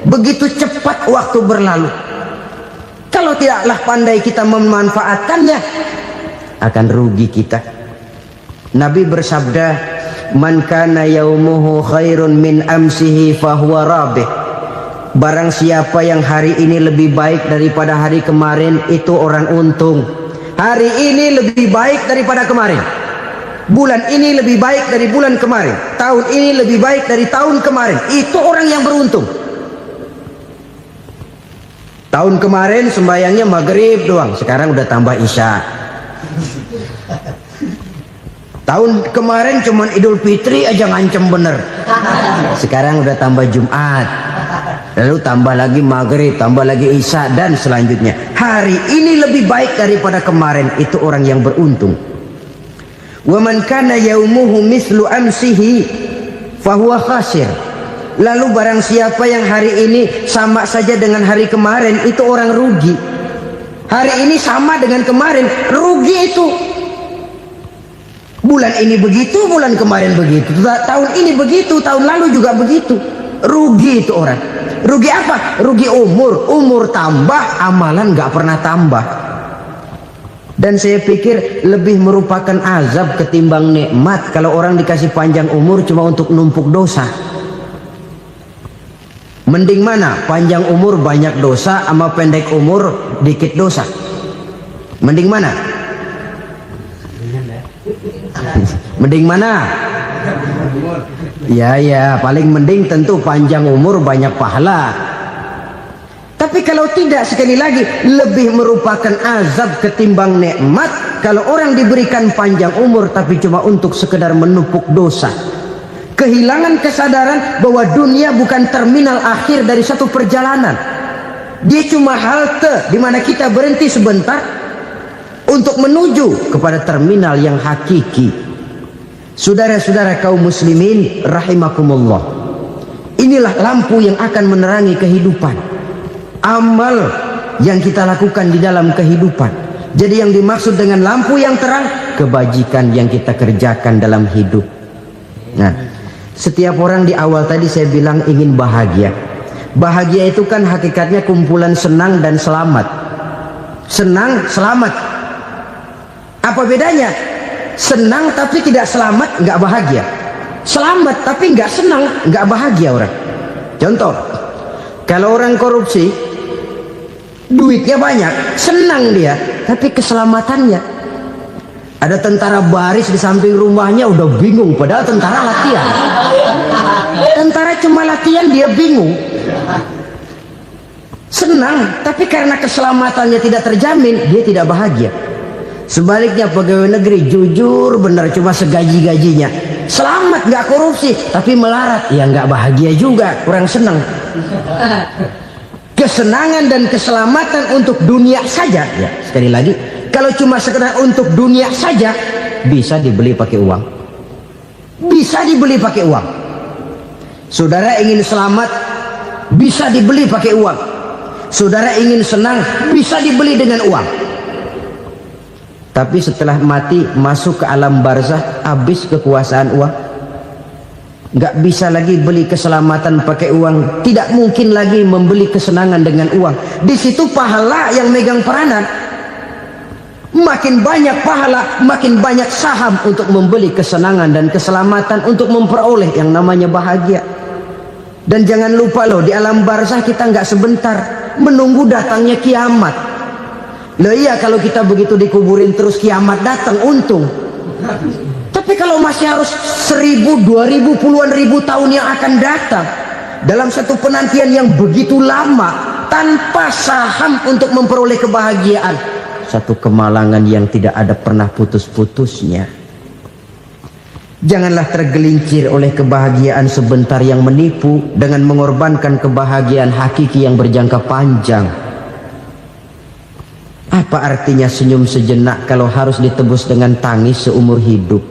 begitu cepat waktu berlalu. Kalau tidaklah pandai kita memanfaatkannya, akan rugi kita. Nabi bersabda, man kana yaumuhu khairun min amsihi fahuwa rabih. Barang siapa yang hari ini lebih baik daripada hari kemarin, itu orang untung. Hari ini lebih baik daripada kemarin, bulan ini lebih baik dari bulan kemarin, tahun ini lebih baik dari tahun kemarin, itu orang yang beruntung. Tahun kemarin sembayangnya maghrib doang, sekarang udah tambah isya. Tahun kemarin cuman Idul Fitri aja ngancem bener, sekarang udah tambah Jumat, lalu tambah lagi maghrib, tambah lagi isya, dan selanjutnya. Hari ini lebih baik daripada kemarin, itu orang yang beruntung. Wa man kana yaumuhu mislu amsihi fahuwa khasir. Lalu barang siapa yang hari ini sama saja dengan hari kemarin, itu orang rugi. Hari ini sama dengan kemarin, rugi itu. Bulan ini begitu, bulan kemarin begitu, tahun ini begitu, tahun lalu juga begitu. Rugi itu orang. Rugi apa? Rugi umur. Umur tambah, amalan gak pernah tambah. Dan saya pikir lebih merupakan azab ketimbang nikmat kalau orang dikasih panjang umur cuma untuk numpuk dosa. Mending mana? Panjang umur banyak dosa sama pendek umur dikit dosa. Mending mana? Mending mana? Ya, paling mending tentu panjang umur banyak pahala. Tapi kalau tidak, sekali lagi, lebih merupakan azab ketimbang nikmat kalau orang diberikan panjang umur tapi cuma untuk sekedar menumpuk dosa. Kehilangan kesadaran bahwa dunia bukan terminal akhir dari satu perjalanan. Dia cuma halte di mana kita berhenti sebentar untuk menuju kepada terminal yang hakiki. Saudara-saudara kaum muslimin rahimakumullah, inilah lampu yang akan menerangi kehidupan, amal yang kita lakukan di dalam kehidupan. Jadi yang dimaksud dengan lampu yang terang, kebajikan yang kita kerjakan dalam hidup. Nah, setiap orang di awal tadi saya bilang ingin bahagia. Bahagia itu kan hakikatnya kumpulan senang dan selamat. Senang, selamat. Apa bedanya? Senang tapi tidak selamat, nggak bahagia. Selamat tapi nggak senang, nggak bahagia orang. Contoh, kalau orang korupsi, duitnya banyak, senang dia, tapi keselamatannya. Ada tentara baris di samping rumahnya udah bingung, padahal tentara latihan. Tentara cuma latihan, dia bingung. Senang, tapi karena keselamatannya tidak terjamin, dia tidak bahagia. Sebaliknya pegawai negeri jujur benar, cuma segaji-gajinya, selamat nggak korupsi tapi melarat, ya nggak bahagia juga, kurang senang. Kesenangan dan keselamatan untuk dunia saja, ya sekali lagi, kalau cuma sekedar untuk dunia saja, bisa dibeli pakai uang, bisa dibeli pakai uang. Saudara ingin selamat, bisa dibeli pakai uang. Saudara ingin senang, bisa dibeli dengan uang. Tapi setelah mati masuk ke alam barzah, habis kekuasaan uang. Nggak bisa lagi beli keselamatan pakai uang, tidak mungkin lagi membeli kesenangan dengan uang. Di situ pahala yang megang peranan. Makin banyak pahala, makin banyak saham untuk membeli kesenangan dan keselamatan, untuk memperoleh yang namanya bahagia. Dan jangan lupa loh, di alam barzah kita nggak sebentar, menunggu datangnya kiamat. Loh iya, kalau kita begitu dikuburin terus kiamat datang, untung. Tapi kalau masih harus 1000, 2000, puluhan ribu tahun yang akan datang, dalam satu penantian yang begitu lama, tanpa saham untuk memperoleh kebahagiaan, satu kemalangan yang tidak ada pernah putus-putusnya. Janganlah tergelincir oleh kebahagiaan sebentar yang menipu dengan mengorbankan kebahagiaan hakiki yang berjangka panjang. Apa artinya senyum sejenak kalau harus ditebus dengan tangis seumur hidup?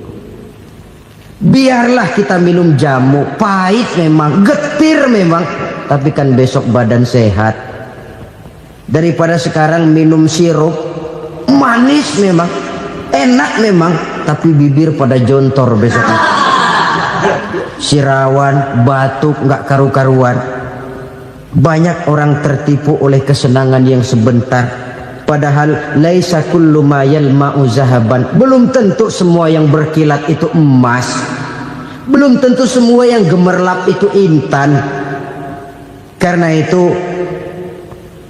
Biarlah kita minum jamu, pahit memang, getir memang, tapi kan besok badan sehat. Daripada sekarang minum sirup, manis memang, enak memang, tapi bibir pada jontor besok. Sirawan, batuk, nggak karu-karuan. Banyak orang tertipu oleh kesenangan yang sebentar, padahal laisa kullu ma yalma'u zahaban. Belum tentu semua yang berkilat itu emas, belum tentu semua yang gemerlap itu intan. Karena itu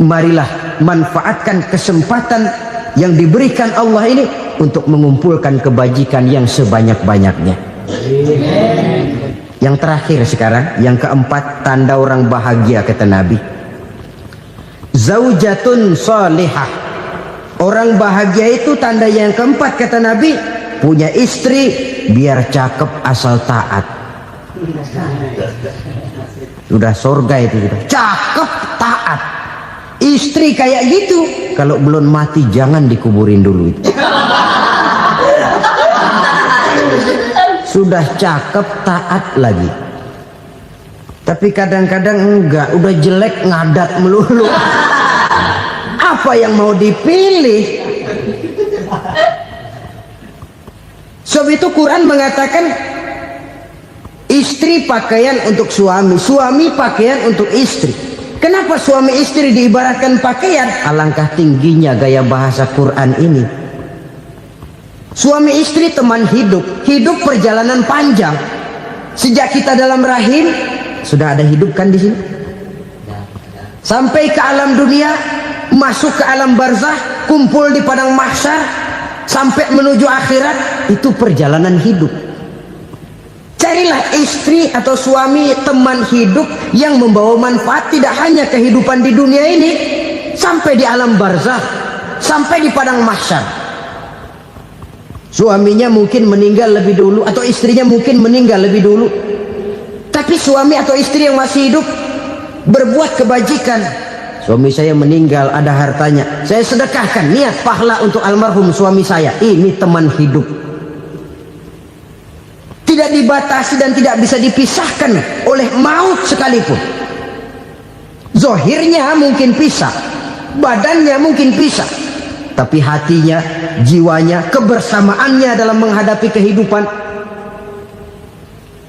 marilah manfaatkan kesempatan yang diberikan Allah ini untuk mengumpulkan kebajikan yang sebanyak-banyaknya. Yang terakhir sekarang, yang keempat, tanda orang bahagia kata Nabi. Zaujatun salihah. Orang bahagia itu tanda yang keempat kata Nabi, punya istri biar cakep asal taat. Sudah surga itu sudah. Cakep taat. Istri kayak gitu, kalau belum mati jangan dikuburin dulu itu. Sudah cakep taat lagi, tapi kadang-kadang enggak, udah jelek ngadat melulu. Apa yang mau dipilih? Sebab itu Quran mengatakan istri pakaian untuk suami, suami pakaian untuk istri. Kenapa suami istri diibaratkan pakaian? Alangkah tingginya gaya bahasa Quran ini. Suami istri teman hidup, hidup perjalanan panjang. Sejak kita dalam rahim sudah ada hidup kan di sini. Sampai ke alam dunia, masuk ke alam barzah, kumpul di padang mahsyar, sampai menuju akhirat, itu perjalanan hidup. Carilah istri atau suami teman hidup yang membawa manfaat tidak hanya kehidupan di dunia ini, sampai di alam barzah, sampai di padang mahsyar. Suaminya mungkin meninggal lebih dulu, atau istrinya mungkin meninggal lebih dulu, tapi suami atau istri yang masih hidup berbuat kebajikan. Suami saya meninggal, ada hartanya, saya sedekahkan, niat pahala untuk almarhum suami saya. Ini teman hidup, tidak dibatasi dan tidak bisa dipisahkan oleh maut sekalipun. Zohirnya mungkin pisah, badannya mungkin pisah, tapi hatinya, jiwanya, kebersamaannya dalam menghadapi kehidupan.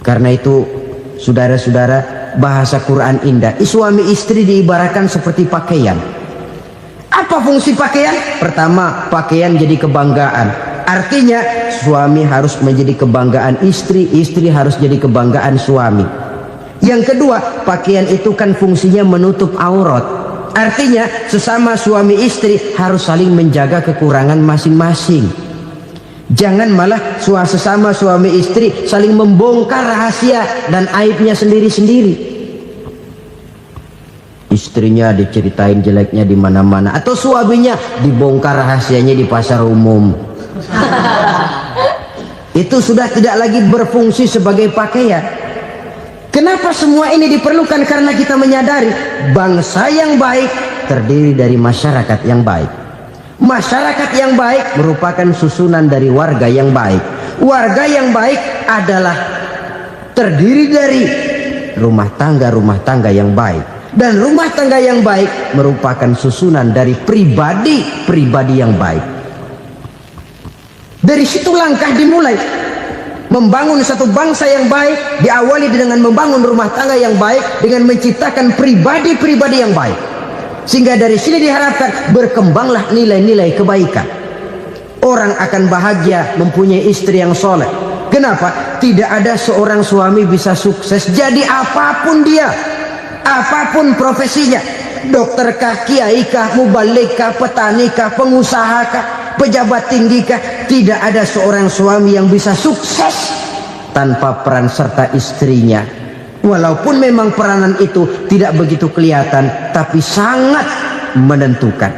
Karena itu saudara-saudara, bahasa Quran indah. Suami istri diibaratkan seperti pakaian. Apa fungsi pakaian? Pertama, pakaian jadi kebanggaan. Artinya suami harus menjadi kebanggaan istri, istri harus jadi kebanggaan suami. Yang kedua, pakaian itu kan fungsinya menutup aurat. Artinya sesama suami istri harus saling menjaga kekurangan masing-masing. Jangan malah sesama suami istri saling membongkar rahasia dan aibnya sendiri-sendiri. Istrinya diceritain jeleknya di mana-mana, atau suaminya dibongkar rahasianya di pasar umum. Itu sudah tidak lagi berfungsi sebagai pakaian. Kenapa semua ini diperlukan? Karena kita menyadari bangsa yang baik terdiri dari masyarakat yang baik. Masyarakat yang baik merupakan susunan dari warga yang baik. Warga yang baik adalah terdiri dari rumah tangga yang baik. Dan rumah tangga yang baik merupakan susunan dari pribadi yang baik. Dari situ langkah dimulai. Membangun satu bangsa yang baik diawali dengan membangun rumah tangga yang baik, dengan menciptakan pribadi-pribadi yang baik. Sehingga dari sini diharapkan berkembanglah nilai-nilai kebaikan. Orang akan bahagia mempunyai istri yang soleh. Kenapa? Tidak ada seorang suami bisa sukses jadi apapun dia, apapun profesinya. Dokterkah, kiaikah, mubalikah, petanikah, pengusahakah, pejabat tinggikah, tidak ada seorang suami yang bisa sukses tanpa peran serta istrinya. Walaupun memang peranan itu tidak begitu kelihatan, tapi sangat menentukan.